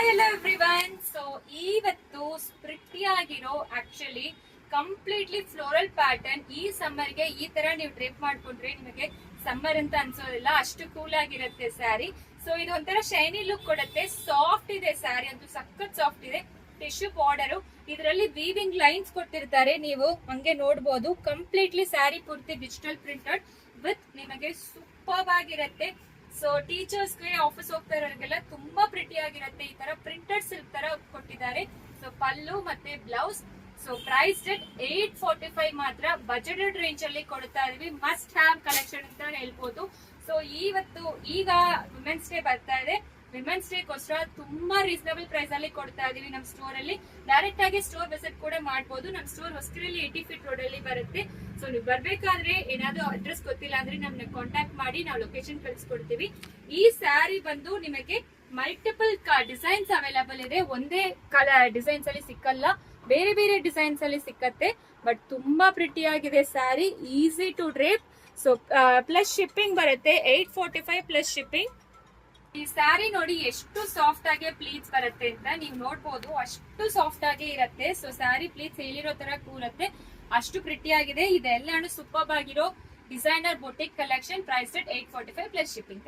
Hi hello everyone. So ಇವತ್ತು ಸ್ಪ್ರಿಟಿ ಆಗಿರೋ actually completely floral pattern ಈ ಸಮ್ಮರ್ಗೆ ಈ ತರ ನೀವು ಡ್ರೇಪ್ ಮಾಡ್ಕೊಂಡ್ರೆ ನಿಮಗೆ ಸಮ್ಮರ್ ಅಂತ ಅನ್ಸೋದಿಲ್ಲ, ಅಷ್ಟು ಕೂಲ್ ಆಗಿರುತ್ತೆ ಸ್ಯಾರಿ. ಸೊ ಇದು ಒಂಥರ ಶೈನಿ ಲುಕ್ ಕೊಡುತ್ತೆ. ಸಾಫ್ಟ್ ಇದೆ ಸ್ಯಾರಿ ಅಂತೂ, ಸಖತ್ ಸಾಫ್ಟ್ ಇದೆ. ಟಿಶ್ಯೂ ಬಾರ್ಡರ್, ಇದರಲ್ಲಿ ವೀವಿಂಗ್ ಲೈನ್ಸ್ ಕೊಟ್ಟಿರ್ತಾರೆ, ನೀವು ಹಂಗೆ ನೋಡಬಹುದು. ಕಂಪ್ಲೀಟ್ಲಿ ಸ್ಯಾರಿ ಪೂರ್ತಿ ಡಿಜಿಟಲ್ ಪ್ರಿಂಟೆಡ್ ವಿತ್ ನಿಮಗೆ ಸೂಪರ್ ಆಗಿರುತ್ತೆ. ಸೊ ಟೀಚರ್ಸ್ಗೆ, ಆಫೀಸ್ ಹೋಗ್ತಾ ಇರೋರಿಗೆಲ್ಲ ತುಂಬಾ ಪ್ರಿಟಿ ಆಗಿರುತ್ತೆ. ಈ ತರ ಪ್ರಿಂಟೆಡ್ ಸಿಲ್ಕ್ ತರ ಕೊಟ್ಟಿದ್ದಾರೆ. ಸೊ ಪಲ್ಲು ಮತ್ತೆ ಬ್ಲೌಸ್. ಸೊ ಪ್ರೈಸ್ ರೇಟ್ 845 ಮಾತ್ರ. ಬಜೆಟೆಡ್ ರೇಂಜ್ ಅಲ್ಲಿ ಕೊಡ್ತಾ ಇದೀವಿ. ಮಸ್ಟ್ ಹ್ಯಾವ್ ಕಲೆಕ್ಷನ್ ಅಂತ ಹೇಳ್ಬೋದು. ಸೊ ಈಗ ವುಮೆನ್ಸ್ ಡೇ ಬರ್ತಾ ಇದೆ. ವಿಮೆನ್ಸ್ ಡೇಗೋಸ್ಕರ ತುಂಬಾ ರೀಸನಬಲ್ ಪ್ರೈಸ್ ಅಲ್ಲಿ ಕೊಡ್ತಾ ಇದೀವಿ ನಮ್ಮ ಸ್ಟೋರ್ ಅಲ್ಲಿ. ಡೈರೆಕ್ಟ್ ಆಗಿ ಸ್ಟೋರ್ ವಿಸಿಟ್ ಕೂಡ ಮಾಡಬಹುದು. ನಮ್ಮ ಸ್ಟೋರ್ ಹೊಸಕೆರೆಯಲ್ಲಿ 80 ಫೀಟ್ ರೋಡ್ ಅಲ್ಲಿ ಬರುತ್ತೆ. ಸೊ ನೀವು ಬರ್ಬೇಕಾದ್ರೆ ಏನಾದ್ರು ಅಡ್ರೆಸ್ ಗೊತ್ತಿಲ್ಲ ಅಂದ್ರೆ ನಮ್ಮನ್ನ ಕಾಂಟ್ಯಾಕ್ಟ್ ಮಾಡಿ, ನಾವು ಲೊಕೇಶನ್ ಕಳಿಸ್ಕೊಡ್ತೀವಿ. ಈ ಸ್ಯಾರಿ ಬಂದು ನಿಮಗೆ ಮಲ್ಟಿಪಲ್ ಡಿಸೈನ್ಸ್ ಅವೈಲಬಲ್ ಇದೆ. ಒಂದೇ ಕಲರ್ ಡಿಸೈನ್ಸ್ ಅಲ್ಲಿ ಸಿಕ್ಕಲ್ಲ, ಬೇರೆ ಬೇರೆ ಡಿಸೈನ್ಸ್ ಅಲ್ಲಿ ಸಿಕ್ಕತ್ತೆ. ಬಟ್ ತುಂಬಾ ಪ್ರಿಟಿ ಆಗಿದೆ sari, easy to drape. So plus shipping ಬರುತ್ತೆ, 845 ಪ್ಲಸ್ ಶಿಪ್ಪಿಂಗ್. ಈ ಸ್ಯಾರಿ ನೋಡಿ ಎಷ್ಟು ಸಾಫ್ಟ್ ಆಗಿ ಪ್ಲೀಟ್ಸ್ ಬರುತ್ತೆ ಅಂತ ನೀವು ನೋಡ್ಬೋದು. ಅಷ್ಟು ಸಾಫ್ಟ್ ಆಗಿ ಇರುತ್ತೆ. ಸೊ ಸ್ಯಾರಿ ಪ್ಲೀಟ್ಸ್ ಹೇಳಿರೋ ತರ ಕೂರುತ್ತೆ, ಅಷ್ಟು ಪ್ರಿಟಿ ಆಗಿದೆ. ಇದೆಲ್ಲ ಸೂಪರ್ ಆಗಿರೋ designer boutique collection. Price rate 845 plus shipping.